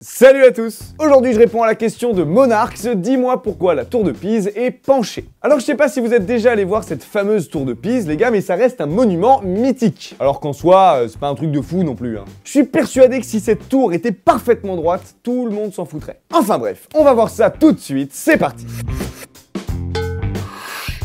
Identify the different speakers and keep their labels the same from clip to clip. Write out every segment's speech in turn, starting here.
Speaker 1: Salut à tous! Aujourd'hui je réponds à la question de Monarchs, dis-moi pourquoi la tour de Pise est penchée. Alors je sais pas si vous êtes déjà allé voir cette fameuse tour de Pise les gars, mais ça reste un monument mythique. Alors qu'en soi, c'est pas un truc de fou non plus. Je suis persuadé que si cette tour était parfaitement droite, tout le monde s'en foutrait. Enfin bref, on va voir ça tout de suite, c'est parti!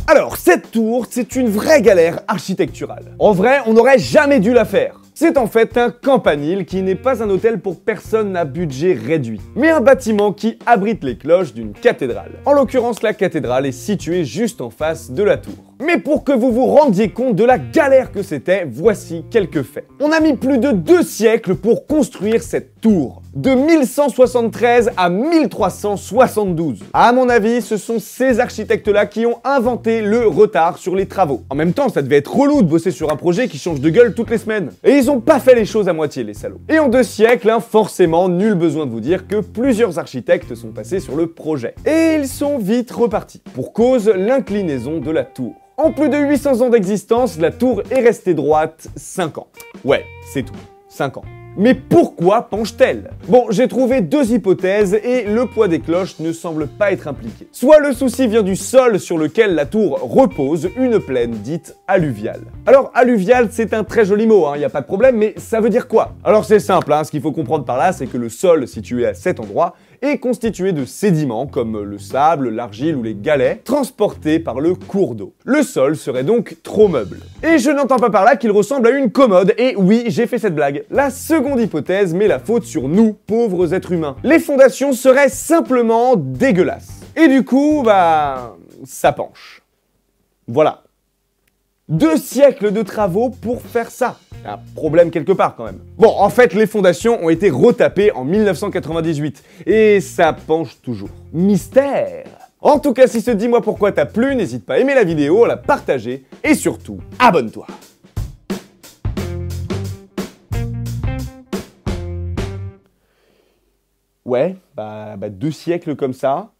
Speaker 1: Alors, cette tour, c'est une vraie galère architecturale. En vrai, on n'aurait jamais dû la faire. C'est en fait un campanile qui n'est pas un hôtel pour personne à budget réduit, mais un bâtiment qui abrite les cloches d'une cathédrale. En l'occurrence, la cathédrale est située juste en face de la tour. Mais pour que vous vous rendiez compte de la galère que c'était, voici quelques faits. On a mis plus de 2 siècles pour construire cette tour, de 1173 à 1372. À mon avis, ce sont ces architectes-là qui ont inventé le retard sur les travaux. En même temps, ça devait être relou de bosser sur un projet qui change de gueule toutes les semaines. Et ils ont pas fait les choses à moitié, les salauds. Et en 2 siècles, forcément, nul besoin de vous dire que plusieurs architectes sont passés sur le projet. Et ils sont vite repartis. Pour cause, l'inclinaison de la tour. En plus de 800 ans d'existence, la tour est restée droite 5 ans. Ouais, c'est tout. 5 ans. Mais pourquoi penche-t-elle? Bon, j'ai trouvé 2 hypothèses et le poids des cloches ne semble pas être impliqué. Soit le souci vient du sol sur lequel la tour repose, une plaine dite alluviale. Alors alluviale, c'est un très joli mot, y a pas de problème, mais ça veut dire quoi? Alors c'est simple, ce qu'il faut comprendre par là, c'est que le sol situé à cet endroit est constitué de sédiments comme le sable, l'argile ou les galets, transportés par le cours d'eau. Le sol serait donc trop meuble. Et je n'entends pas par là qu'il ressemble à une commode, et oui, j'ai fait cette blague. La seconde hypothèse met la faute sur nous, pauvres êtres humains. Les fondations seraient simplement dégueulasses. Et du coup, ça penche. Voilà. 2 siècles de travaux pour faire ça. Un problème quelque part quand même. Bon, en fait, les fondations ont été retapées en 1998. Et ça penche toujours. Mystère! En tout cas, si ce dis-moi pourquoi t'a plu, n'hésite pas à aimer la vidéo, à la partager et surtout, abonne-toi. Ouais, 2 siècles comme ça.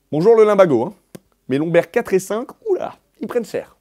Speaker 1: Bonjour le limbago, Mais Lombert 4 et 5, oula, ils prennent cher.